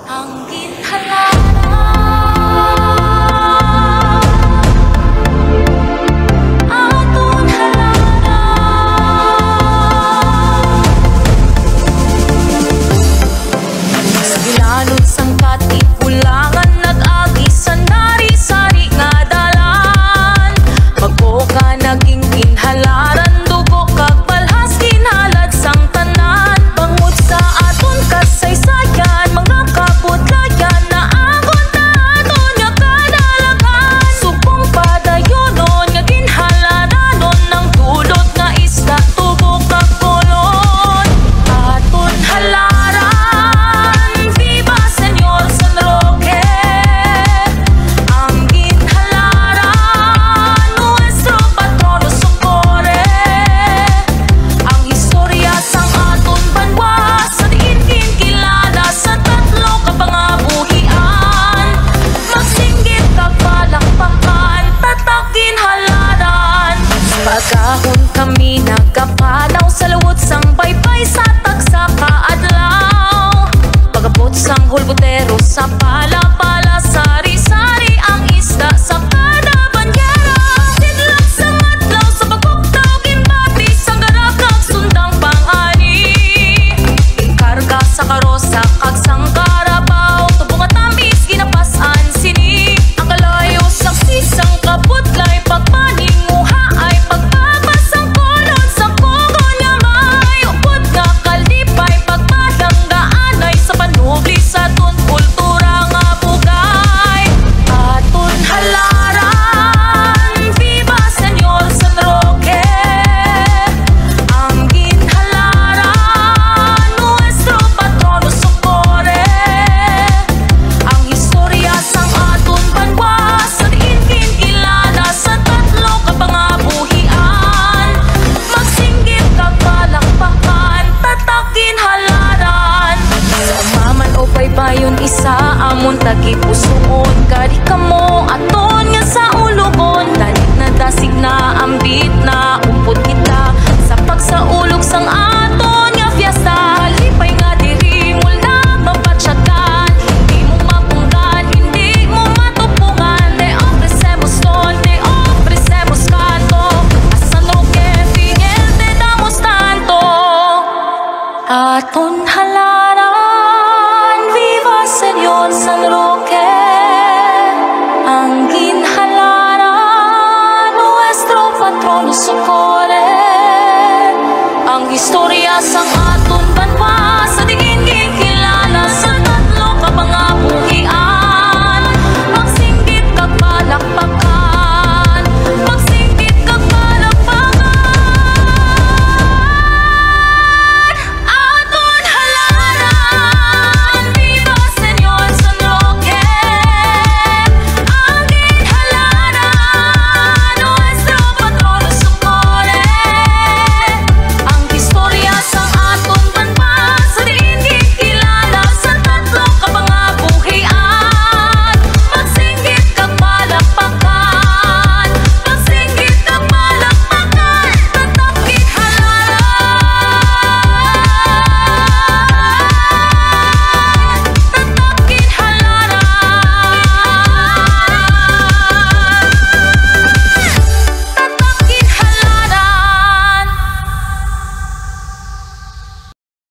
Ang ginhalaran aton halaran sa gilalod sang katipulangan nag-agi sa nari-sari nga dalan magbo ka naging ginhalaran dugo kag balhas ginhalad sang tanan bangod sa aton kasaysayan mga kapudlayan na agon na aton nga kadalagan subong padayonon nga ginhalaranon ng dulot nga isda tubo kag kolon aton halaran viva Señor San Roque ang ginhalaran nuestro patrono socorre ang istorya sang aton banwa sa diin kinkilala sa tatlo ka pangabuhian magsinggit kag palakpakan tatak ginhalaran pagahon kami nagkapanaw sa lawot sang baybay sa tagsa kaadlaw pagabot sang hulbutero sa pala-pala sari-sari ang isda sa kada bandyera tidlak sa madlaw sa pagkuktaw gimbati sang garakak sundang pang-ani ikarga sa karosa kag sang karabaw tubong at tamis ginapasan sini ang kalayo sang sisang kapudlay pagpaninguha ay pagpapasang kolon sa kugon nga may upod nga kalipay pagpadanggaan ay sa panubli sa aton kultura nga bugay aton halaran viva Señor San Roque ang ginhalaran nuestro patrono socorre ang istorya sang aton banwa sa diin kinkilala sa tatlo ka pangabuhian magsinggit kag palakpakan tatak ginhalaran sa umaman o baybayon isa amon tagipusoon kadi kamo